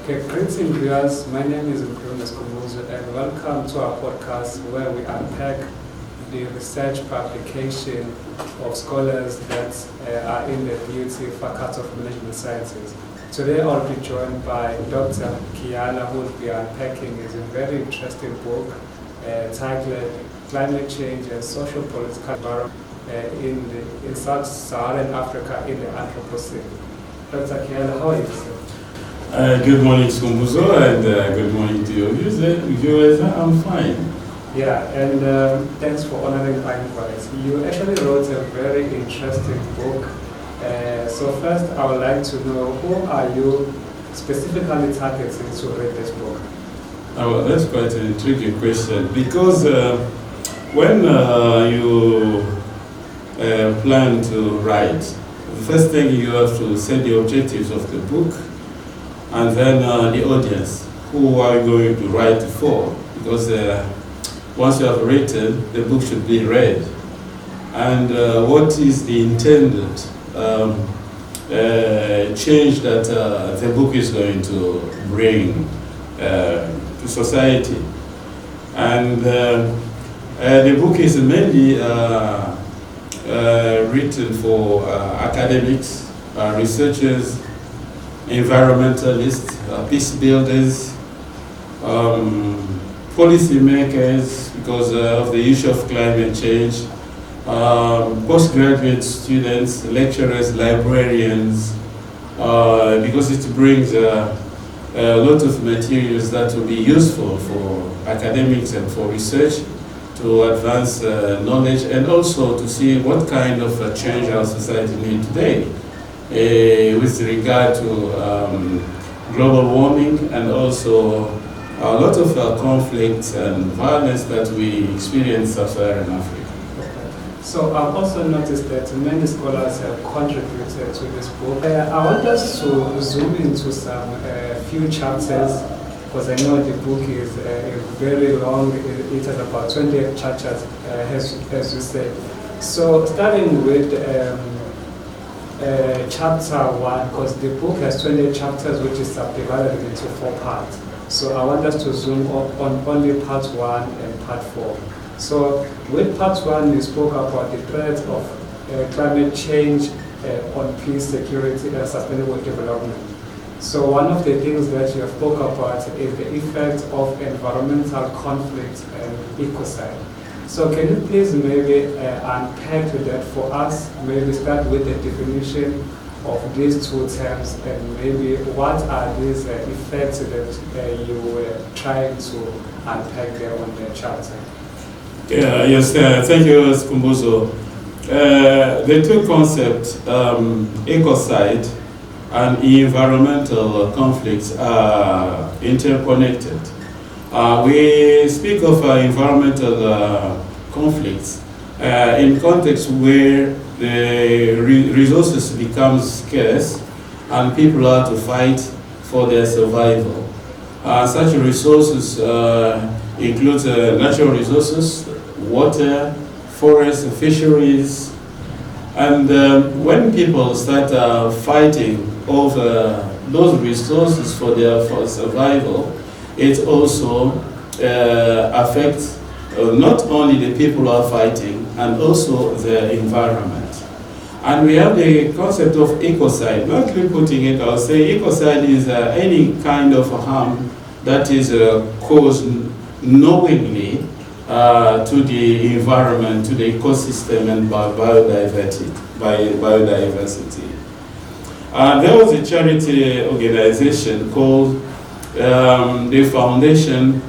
Okay, greetings viewers. My name is Muesiri and welcome to our podcast where we unpack the research publication of scholars that are in the beauty Faculty of Management Sciences. Today I'll be joined by Dr. Kiyala, who will be unpacking a very interesting book titled Climate Change and Socio-Political Environment in Sub-Saharan Africa in the Anthropocene. Dr. Kiyala, how are you, sir? Good morning, Skumbuzo, and good morning to your viewers. I'm fine. Yeah, and thanks for honoring my invite. You actually wrote a very interesting book. So first, I would like to know, who are you specifically targeting to read this book? Well, that's quite an intriguing question, because when you plan to write, the first thing you have to set the objectives of the book, and then the audience, who are you going to write for? Because once you have written, the book should be read. And what is the intended change that the book is going to bring to society? And the book is mainly written for academics, researchers, environmentalists, peace builders, policy makers because of the issue of climate change, postgraduate students, lecturers, librarians, because it brings a lot of materials that will be useful for academics and for research to advance knowledge, and also to see what kind of change our society needs today. With regard to global warming and also a lot of conflicts and violence that we experience in Sub-Saharan Africa. Okay. So I've also noticed that many scholars have contributed to this book. I want us to zoom into some few chapters, because I know the book is very long. It has about 28 chapters, as you said. So starting with chapter 1, because the book has 28 chapters, which is subdivided into 4 parts. So I want us to zoom up on only part 1 and part 4. So with part 1, you spoke about the threat of climate change on peace, security, and sustainable development. So one of the things that you have spoke about is the effect of environmental conflict and ecocide. So can you please maybe unpack that for us, maybe start with the definition of these two terms, and maybe what are these effects that you were trying to unpack there on the chapter? Yeah, yes, thank you, Skumbuzo. The two concepts, ecocide and environmental conflicts, are interconnected. We speak of environmental conflicts in context where the resources become scarce and people are to fight for their survival. Such resources include natural resources, water, forests, fisheries, and when people start fighting over those resources for their survival, it also affects not only the people who are fighting, and also the environment. And we have the concept of ecocide. Bluntly putting it, I'll say ecocide is any kind of harm that is caused knowingly to the environment, to the ecosystem, and biodiversity. There was a charity organization called the Foundation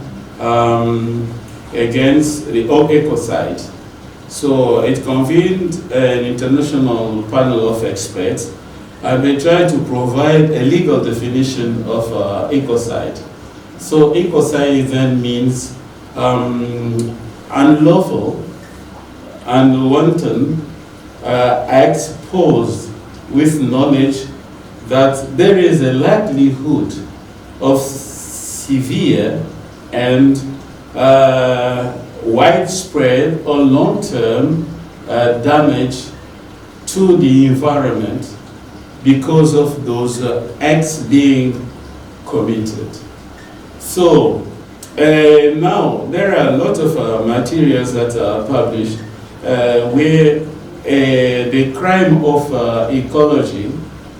Against the Ecocide. So it convened an international panel of experts, and they tried to provide a legal definition of ecocide. So ecocide then means unlawful and wanton acts posed with knowledge that there is a likelihood of severe and widespread or long-term damage to the environment because of those acts being committed. So now there are a lot of materials that are published where the crime of ecology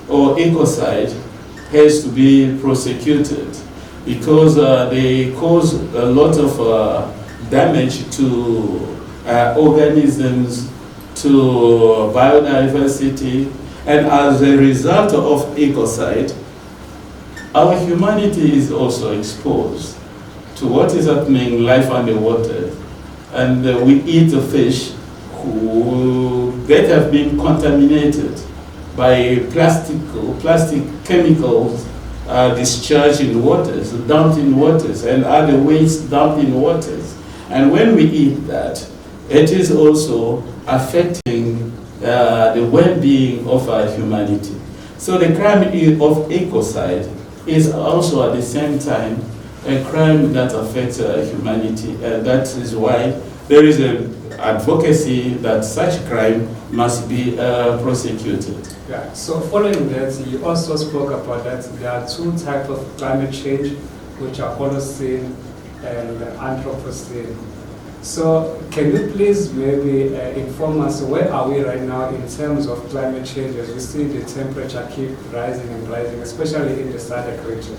or ecocide has to be prosecuted because they cause a lot of damage to organisms, to biodiversity, and as a result of ecocide, our humanity is also exposed to what is happening in life underwater. And we eat the fish that have been contaminated by plastic chemicals discharged in waters, dumped in waters, and other waste dumped in waters. And when we eat that, it is also affecting the well-being of our humanity. So the crime of ecocide is also at the same time a crime that affects humanity, and that is why there is an advocacy that such crime must be prosecuted. Yeah, so following that, you also spoke about that there are two types of climate change, which are Holocene and Anthropocene. So can you please maybe inform us where are we right now in terms of climate change as we see the temperature keep rising and rising, especially in the SADC region?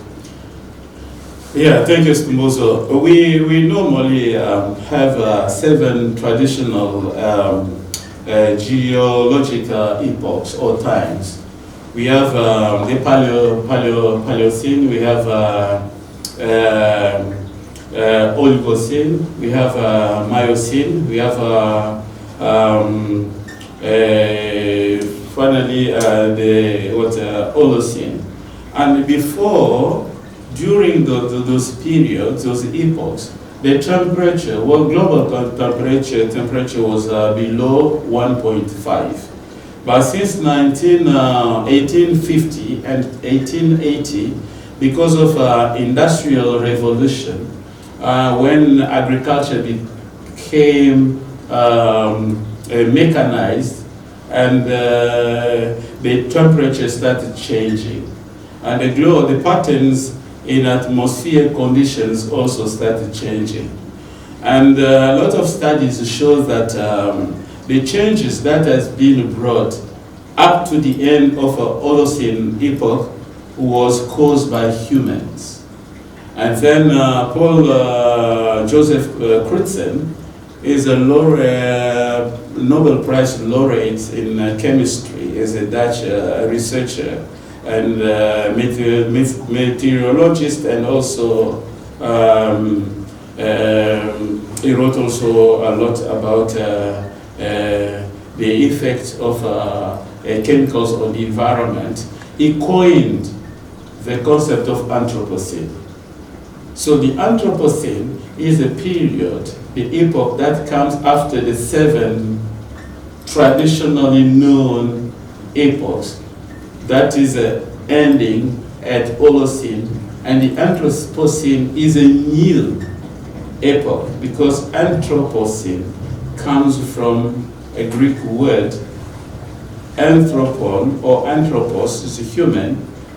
Yeah, thank you, Sibusiso. We normally have 7 traditional geological epochs or times. We have the Paleocene, we have Oligocene, we have Miocene, we have finally the Holocene. And before, during those periods, those epochs, the temperature, global temperature was below 1.5. But since 1850 and 1880, because of industrial revolution, when agriculture became mechanized and the temperature started changing, and the patterns in atmospheric conditions also started changing. And a lot of studies show that the changes that has been brought up to the end of Holocene epoch was caused by humans. And then Paul Joseph Crutzen is a Nobel Prize laureate in chemistry, is a Dutch researcher and meteorologist, and also he wrote also a lot about the effects of chemicals on the environment. He coined the concept of Anthropocene. So the Anthropocene is a period, the epoch that comes after the 7 traditionally known epochs. That is ending at Holocene, and the Anthropocene is a new epoch because Anthropocene comes from a Greek word, anthropon or anthropos is a human,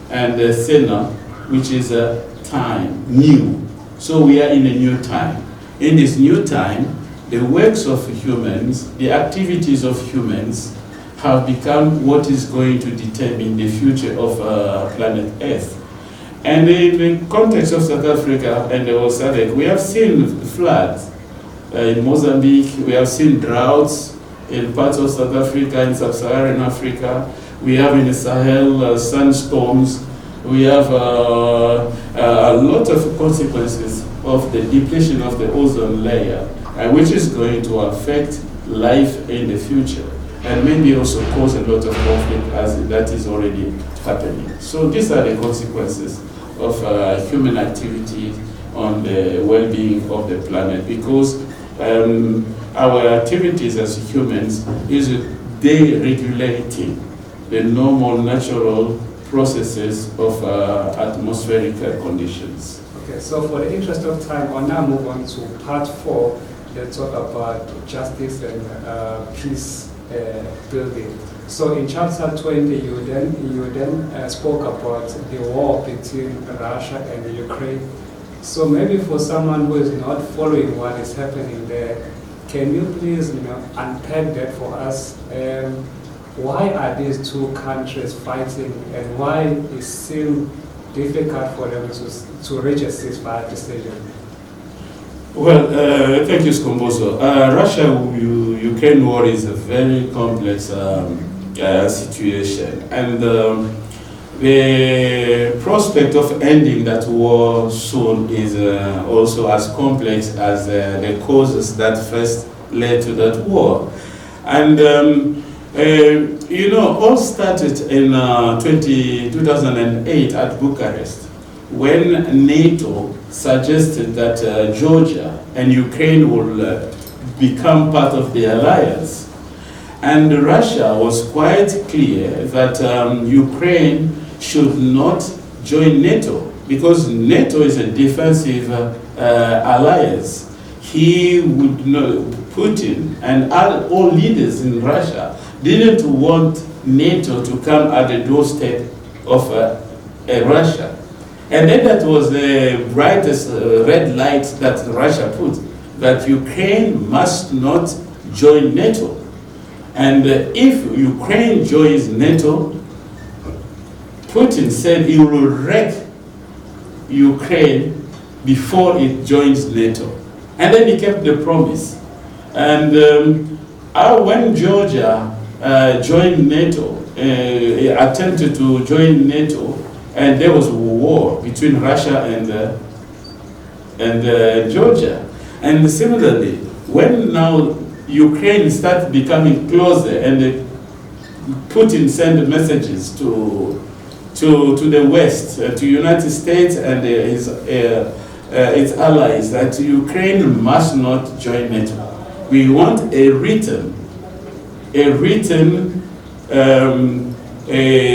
and sena, which is a time, new. So we are in a new time. In this new time, the works of humans, the activities of humans have become what is going to determine the future of planet Earth. And in the context of South Africa and the whole SADC, we have seen floods in Mozambique, we have seen droughts in parts of South Africa, in Sub-Saharan Africa, we have in the Sahel sandstorms, we have a lot of consequences of the depletion of the ozone layer, which is going to affect life in the future, and maybe also cause a lot of conflict as that is already happening. So these are the consequences of human activity on the well-being of the planet, because our activities as humans is deregulating the normal natural processes of atmospheric conditions. Okay, so for the interest of time, I'll now move on to part 4, that talk about justice and peace building. So in chapter 20, you then spoke about the war between Russia and Ukraine. So maybe for someone who is not following what is happening there, can you please unpack that for us? Why are these two countries fighting, and why it seems difficult for them to reach a ceasefire decision? Well, thank you, Skomboso. Russia-Ukraine war is a very complex situation, and the prospect of ending that war soon is also as complex as the causes that first led to that war. And all started in 2008 at Bucharest, when NATO suggested that Georgia and Ukraine will become part of the alliance. And Russia was quite clear that Ukraine should not join NATO, because NATO is a defensive alliance. Putin and all leaders in Russia didn't want NATO to come at the doorstep of Russia. And then that was the brightest red light that Russia put, that Ukraine must not join NATO. And if Ukraine joins NATO, Putin said he will wreck Ukraine before it joins NATO. And then he kept the promise. And when Georgia joined NATO, attempted to join NATO, and there was a war between Russia and Georgia. And similarly, when now Ukraine started becoming closer, and Putin sent messages to the West, to United States and its allies, that Ukraine must not join NATO. We want a written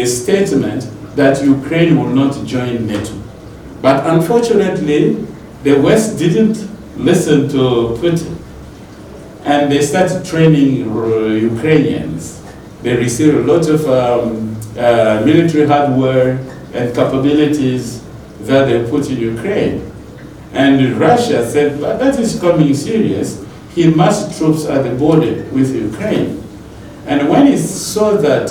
statement that Ukraine will not join NATO. But unfortunately, the West didn't listen to Putin, and they started training Ukrainians. They received a lot of military hardware and capabilities that they put in Ukraine. And Russia said, but that is coming serious. He massed troops at the border with Ukraine. And when he saw that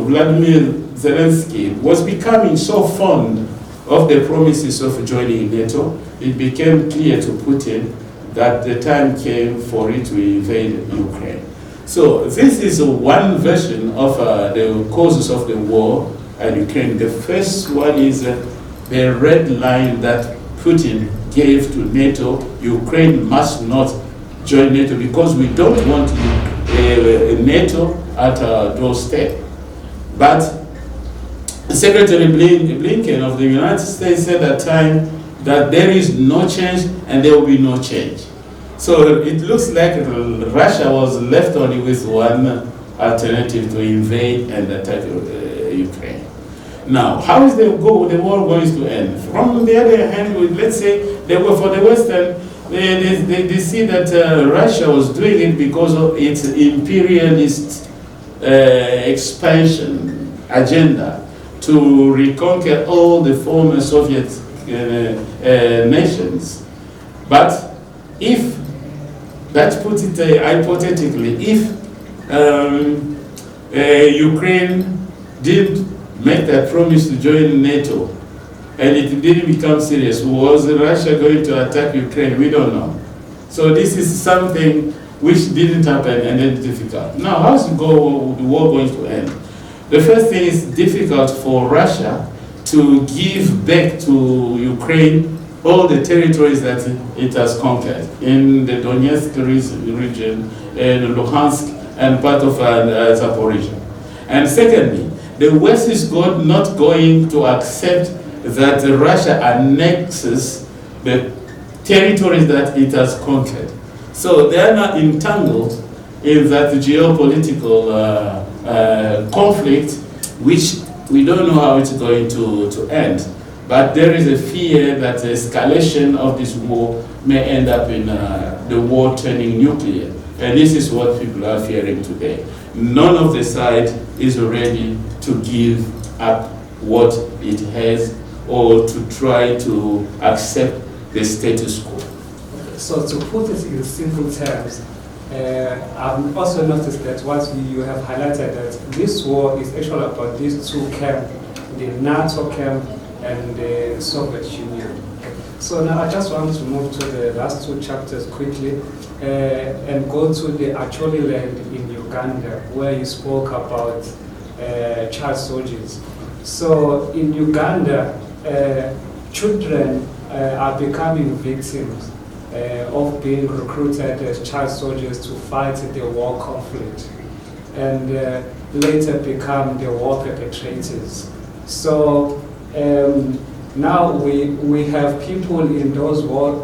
Vladimir Zelensky was becoming so fond of the promises of joining NATO, it became clear to Putin that the time came for it to invade Ukraine. So this is one version of the causes of the war in Ukraine. The first one is the red line that Putin gave to NATO. Ukraine must not join NATO because we don't want NATO at our doorstep. But Secretary Blinken of the United States said at the time that there is no change and there will be no change. So it looks like Russia was left only with one alternative to invade and attack Ukraine. Now, how is the war going to end? From the other hand, let's say for the Western, they see that Russia was doing it because of its imperialist expansion agenda to reconquer all the former Soviet nations. But if, let's put it hypothetically, if Ukraine did make that promise to join NATO and it didn't become serious, was Russia going to attack Ukraine? We don't know. So this is something which didn't happen and then difficult. Now, how's the war going to end? The first thing is difficult for Russia to give back to Ukraine all the territories that it has conquered in the Donetsk region, in Luhansk, and part of Zaporizhia. And secondly, the West is not going to accept that Russia annexes the territories that it has conquered. So they are not entangled in that geopolitical conflict, which we don't know how it's going to end. But there is a fear that the escalation of this war may end up in the war turning nuclear. And this is what people are fearing today. none of the side is ready to give up what it has or to try to accept the status quo. So to put it in simple terms, I've also noticed that what you have highlighted, that this war is actually about these two camps, the NATO camp and the Soviet Union. So now I just want to move to the last two chapters quickly and go to the Acholi land in Uganda, where you spoke about child soldiers. So in Uganda, children are becoming victims of being recruited as child soldiers to fight the war conflict and later become the war perpetrators. So now we have people in those war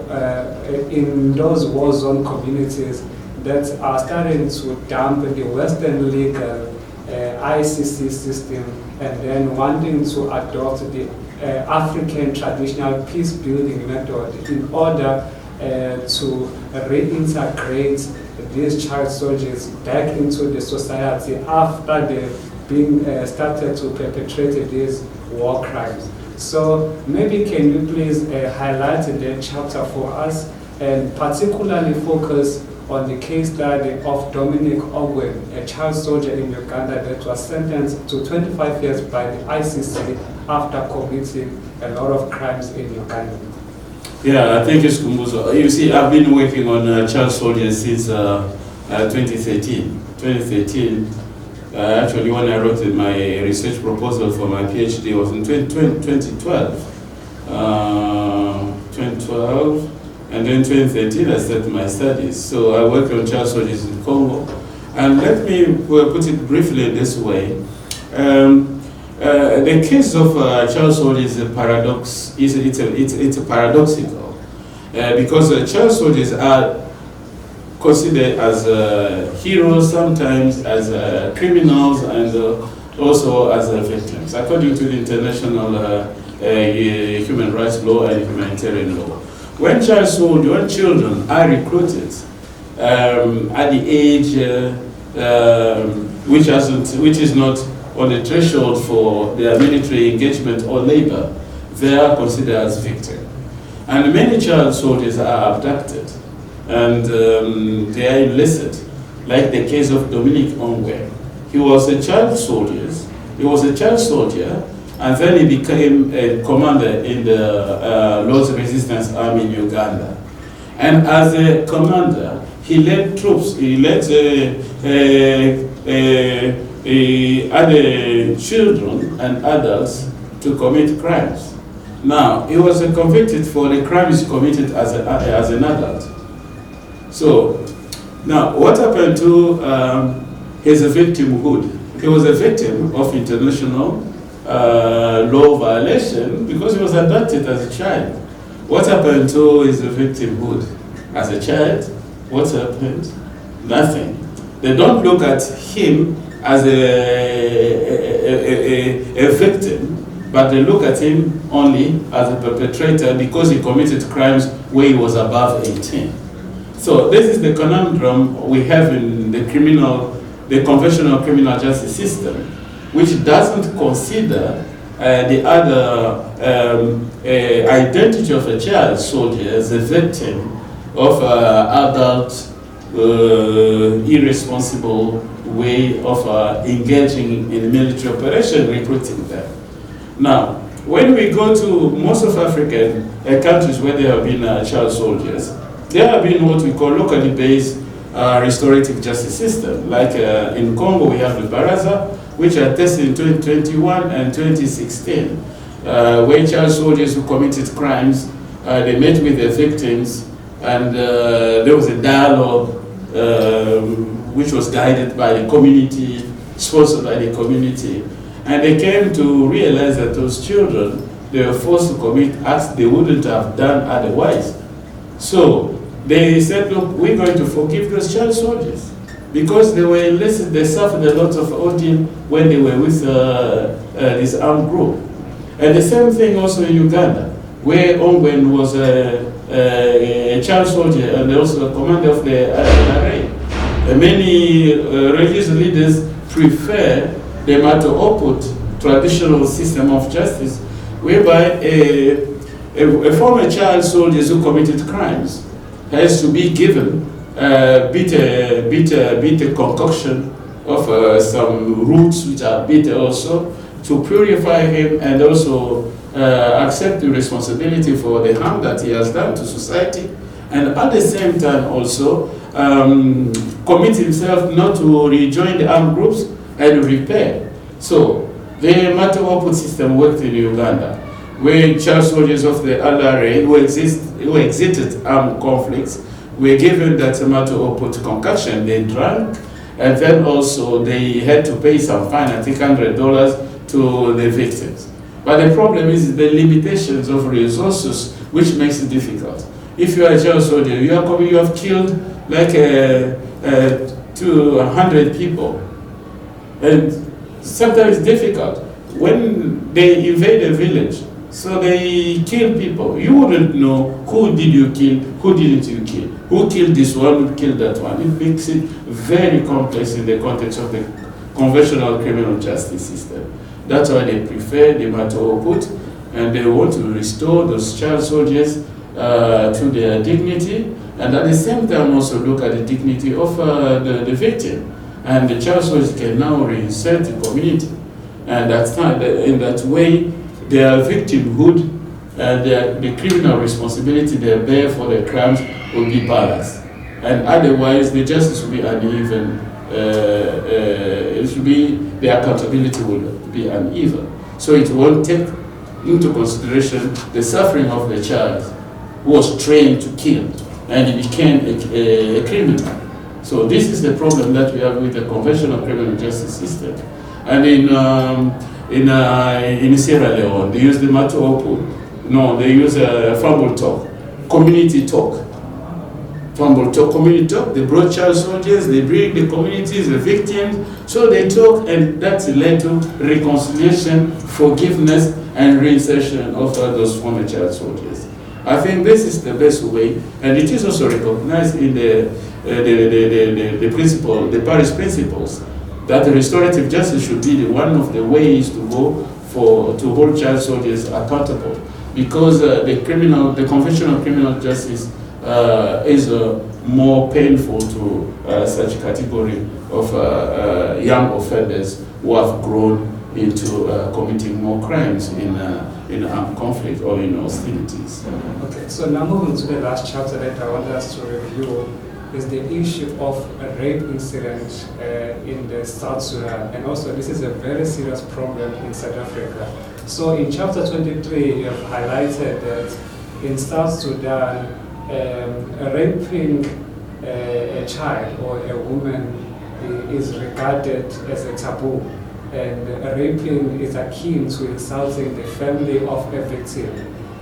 zone communities that are starting to dump the Western legal ICC system and then wanting to adopt the African traditional peace building method in order to reintegrate these child soldiers back into the society after they've been started to perpetrate these war crimes. So maybe can you please highlight the chapter for us and particularly focus on the case study of Dominic Ogwen, a child soldier in Uganda that was sentenced to 25 years by the ICC after committing a lot of crimes in Uganda. Yeah, thank you, Sibusiso. You see, I've been working on child soldiers since 2013. 2013, actually, when I wrote my research proposal for my PhD was in 2012. 2012, and then 2013 I started my studies. So I worked on child soldiers in Congo. And let me put it briefly this way. The case of child soldiers is a paradox. It's a paradoxical because child soldiers are considered as heroes, sometimes as criminals, and also as victims, according to the international human rights law and humanitarian law. When children are recruited at the age which is not on the threshold for their military engagement or labor, they are considered as victims. And many child soldiers are abducted and they are enlisted, like the case of Dominic Ongwen. He was a child soldier, and then he became a commander in the Lord's Resistance Army in Uganda. And as a commander, he led troops, he led other children and adults to commit crimes. Now, he was convicted for the crimes committed as an adult. So, now what happened to his victimhood? He was a victim of international law violation because he was abducted as a child. What happened to his victimhood? As a child, what happened? Nothing. They don't look at him as a victim, but they look at him only as a perpetrator because he committed crimes where he was above 18. So this is the conundrum we have in the conventional criminal justice system, which doesn't consider the other identity of a child soldier as a victim of adult irresponsible way of engaging in military operation, recruiting them. Now, when we go to most of African countries where there have been child soldiers, there have been what we call locally based restorative justice system. Like in Congo, we have the Baraza, which are tested in 2021 and 2016, where child soldiers who committed crimes, they met with their victims, and there was a dialogue which was guided by the community, sponsored by the community, and they came to realize that those children, they were forced to commit acts they wouldn't have done otherwise. So they said, look, we're going to forgive those child soldiers because they were enlisted, they suffered a lot of ordeal when they were with this armed group. And the same thing also in Uganda, where Ongwen was a child soldier and also a commander of the NRA. Many religious leaders prefer the matter-output traditional system of justice, whereby a former child soldier who committed crimes has to be given bitter concoction of some roots which are bitter also, to purify him and also accept the responsibility for the harm that he has done to society, and at the same time also commit himself not to rejoin the armed groups and repair. So the matter-output system worked in Uganda, where child soldiers of the LRA who exited armed conflicts were given that matter-output concoction. They drank, and then also they had to pay some fine, I think $100 to the victims. But the problem is the limitations of resources, which makes it difficult. If you are a child soldier, you have killed like 200 people, and sometimes it's difficult. When they invade a village, so they kill people, you wouldn't know who did you kill, who didn't you kill, who killed this one, who killed that one. It makes it very complex in the context of the conventional criminal justice system. That's why they prefer the matter-output, and they want to restore those child soldiers to their dignity, and at the same time also look at the dignity of the victim. And the child soldiers can now reinsert the community, and in that way their victimhood and the criminal responsibility they bear for their crimes will be balanced. And otherwise the justice will be uneven. The accountability will be uneven. So it won't take into consideration the suffering of the child who was trained to kill and he became a criminal. So this is the problem that we have with the conventional criminal justice system. And in Sierra Leone, they use the matter-output. No, they use fumble talk, community talk. Fumble talk, community talk. They brought child soldiers, they bring the communities, the victims, so they talk, and that's led to reconciliation, forgiveness, and reinsertion of those former child soldiers. I think this is the best way, and it is also recognized in the principle, the Paris principles, that the restorative justice should be one of the ways to go to hold child soldiers accountable, because the conventional criminal justice is more painful to such category of young offenders who have grown into committing more crimes in armed conflict or in hostilities. Okay, so now moving to the last chapter that I want us to review is the issue of a rape incident in the South Sudan, and also this is a very serious problem in South Africa. So in chapter 23, you have highlighted that in South Sudan, raping a child or a woman is regarded as a taboo, and raping is akin to insulting the family of a victim,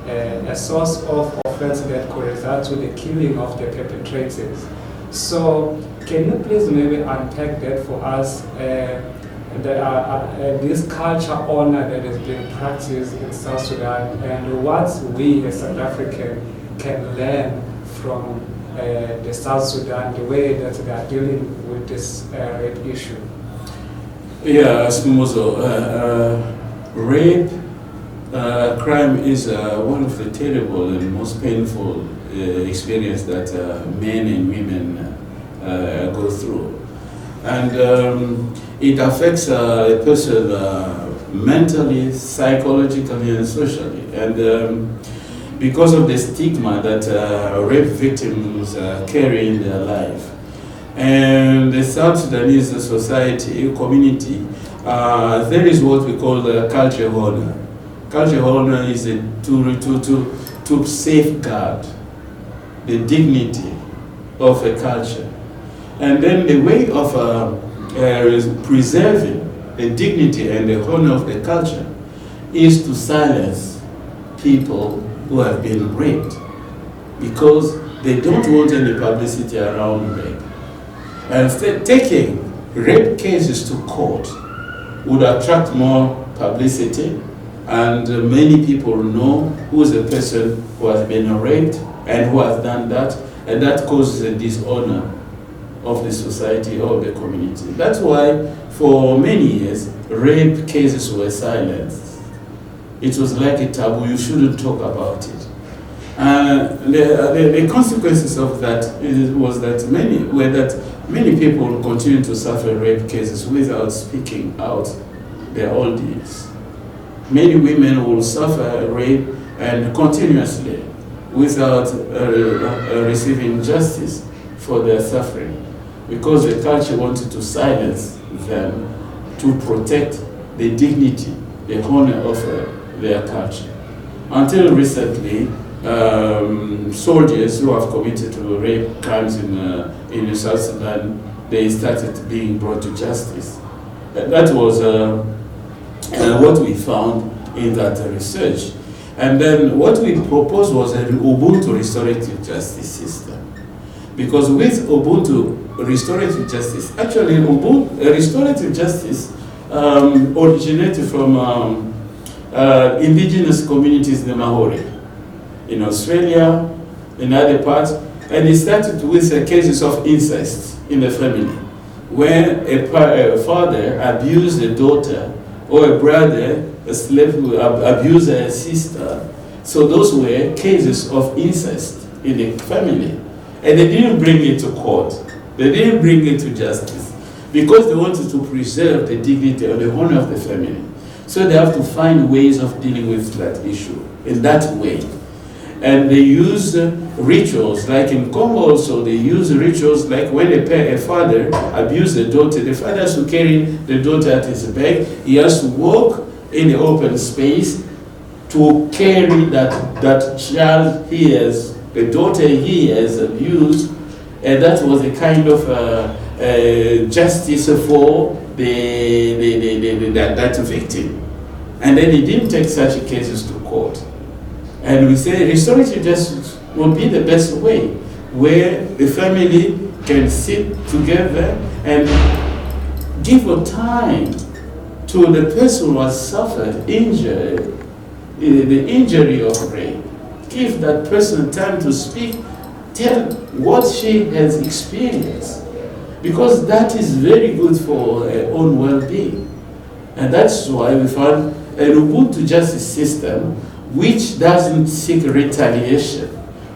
a source of offense that could result to the killing of the perpetrators. So can you please maybe unpack that for us, this culture honor that is being practiced in South Sudan, and what we as South African can learn from the South Sudan, the way that they are dealing with this rape issue? Yeah, Sibusiso, rape crime is one of the terrible and most painful experience that men and women go through. And it affects a person mentally, psychologically, and socially. And because of the stigma that rape victims carry in their life. And the South Sudanese society, community, there is what we call the culture honor. Culture honor is to safeguard the dignity of a culture. And then the way of preserving the dignity and the honor of the culture is to silence people who have been raped, because they don't want any publicity around rape. And taking rape cases to court would attract more publicity, and many people know who is the person who has been raped and who has done that, and that causes a dishonor of the society or the community. That's why for many years, rape cases were silenced. It was like a taboo, you shouldn't talk about it. The consequences of that were that many people continue to suffer rape cases without speaking out their ordeals. Many women will suffer rape and continuously without receiving justice for their suffering, because the culture wanted to silence them to protect the dignity, the honor of their culture. Until recently, soldiers who have committed rape crimes in South Sudan, they started being brought to justice. That was what we found in that research. And then what we proposed was an Ubuntu restorative justice system. Because with Ubuntu restorative justice, actually restorative justice originated from indigenous communities in the Maori, in Australia, in other parts, and it started with cases of incest in the family, where a father abused a daughter, or a brother, a slave who abused a sister. So those were cases of incest in the family. And they didn't bring it to court. They didn't bring it to justice, because they wanted to preserve the dignity or the honor of the family. So they have to find ways of dealing with that issue in that way. And they use rituals, like in Congo also, they use rituals like when a father abuses a daughter, the father has to carry the daughter at his back, he has to walk in the open space to carry that child he has, the daughter he has abused, and that was a kind of justice for that victim. And then he didn't take such cases to court. And we say restorative justice will be the best way, where the family can sit together and give a time to the person who has suffered injury, the injury of rape. Give that person time to speak, tell what she has experienced, because that is very good for her own well-being. And that's why we found an Ubuntu justice system which doesn't seek retaliation,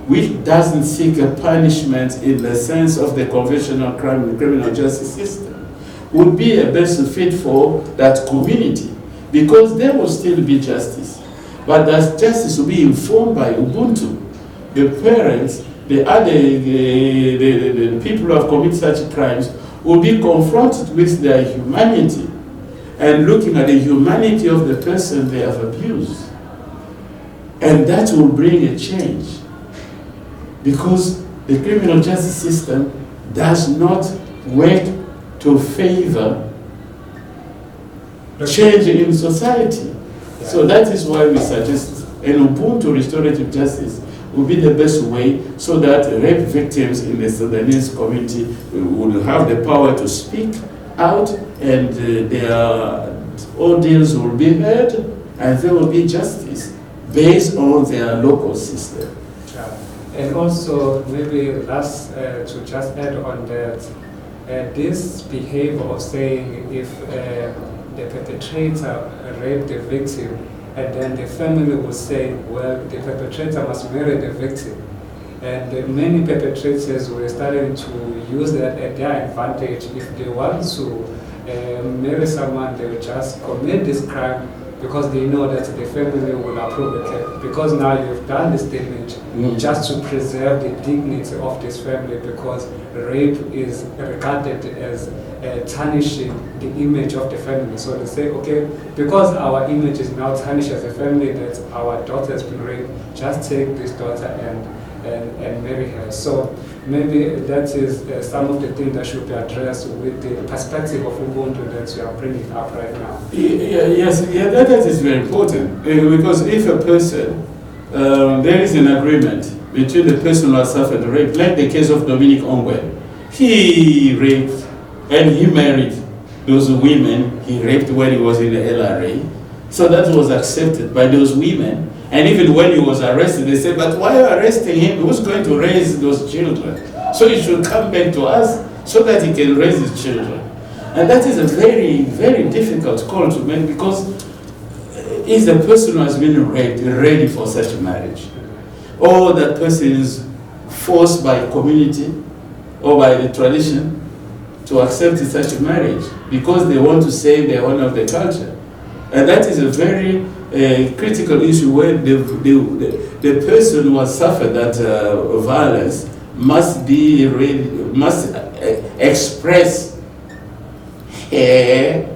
which doesn't seek a punishment in the sense of the conventional criminal justice system, would be a best fit for that community, because there will still be justice. But that justice will be informed by Ubuntu. The parents, the people who have committed such crimes will be confronted with their humanity and looking at the humanity of the person they have abused. And that will bring a change, because the criminal justice system does not work to favor change in society. Yeah. So that is why we suggest an Ubuntu restorative justice will be the best way, so that rape victims in the Sudanese community will have the power to speak out, and their ordeals will be heard, and there will be justice based on their local system. Yeah. And also, maybe last, to just add on that, this behavior of saying if the perpetrator raped the victim, and then the family will say, well, the perpetrator must marry the victim. And many perpetrators were starting to use that at their advantage. If they want to marry someone, they will just commit this crime, because they know that the family will approve it. Because now you've done this damage just to preserve the dignity of this family, because rape is regarded as tarnishing the image of the family. So they say, okay, because our image is now tarnished as a family, that our daughter has been raped, just take this daughter and marry her. So maybe that is some of the things that should be addressed with the perspective of Ubuntu that we are bringing up right now. That is very important, because if a person, there is an agreement between the person who has suffered rape, like the case of Dominic Ongwen. He raped and he married those women he raped when he was in the LRA. So that was accepted by those women. And even when he was arrested, they said, but why are you arresting him? Who's going to raise those children? So he should come back to us so that he can raise his children. And that is a very, very difficult call to make, because if the person who has been raped ready for such a marriage, or that person is forced by community or by the tradition to accept such a marriage because they want to save the honor of the culture. And that is a very critical issue where the person who has suffered that violence must be ready, must express a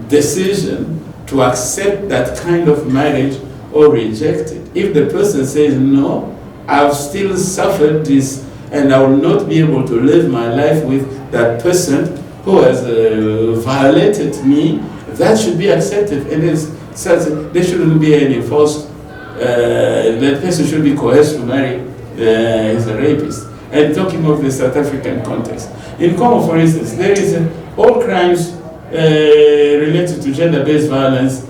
decision to accept that kind of marriage or reject it. If the person says, no, I've still suffered this and I will not be able to live my life with that person who has violated me, that should be accepted. And there shouldn't be any force. That person should be coerced to marry as a rapist. And talking of the South African context, in Congo, for instance, there is all crimes related to gender-based violence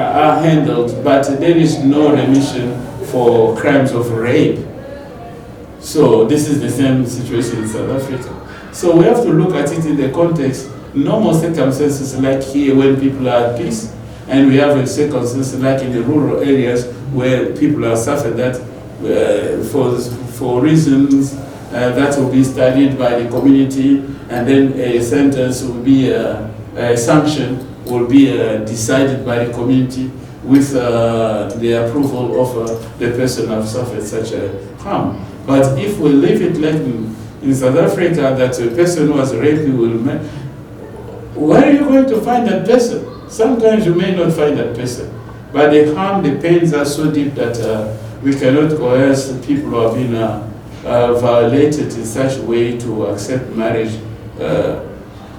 are handled, but there is no remission for crimes of rape. So this is the same situation in South Africa. So we have to look at it in the context, normal circumstances like here when people are at peace, and we have a circumstances like in the rural areas where people have suffered that for reasons that will be studied by the community, and then a sentence will be, a sanction will be decided by the community with the approval of the person who has suffered such a harm. But if we leave it like in South Africa, that a person who has raped you will, where are you going to find that person? Sometimes you may not find that person. But the harm, the pains are so deep that we cannot coerce people who have been violated in such a way to accept marriage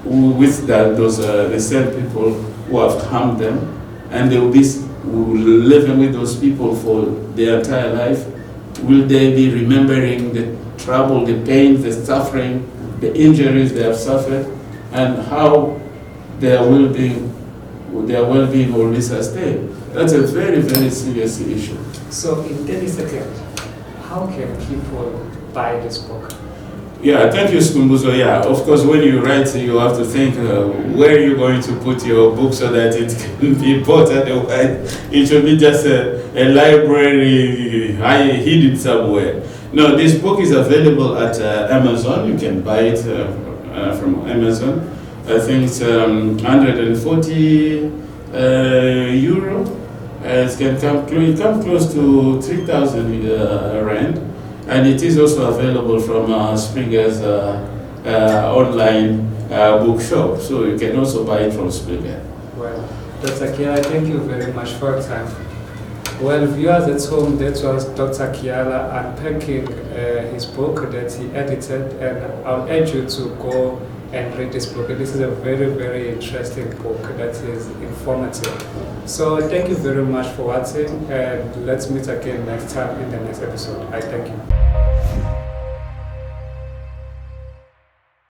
with the same people who have harmed them, and they will be living with those people for their entire life. Will they be remembering the trouble, the pain, the suffering, the injuries they have suffered, and how their well-being will be sustained? That's a very, very serious issue. So in 30 seconds, how can people buy this book? Yeah, thank you, Sibusiso. Yeah, of course, when you write, you have to think where you're going to put your book so that it can be bought. Otherwise, it should be just a library hidden somewhere. No, this book is available at Amazon. You can buy it from Amazon. I think it's 140 euro. It can come close to 3,000 rand. And it is also available from Springer's online bookshop. So you can also buy it from Springer. Well, Dr. Kiyala, thank you very much for your time. Well, viewers at home, that was Dr. Kiyala unpacking his book that he edited, and I'll urge you to go and read this book. This is a very, very interesting book that is informative. So thank you very much for watching, and let's meet again next time in the next episode. I thank you.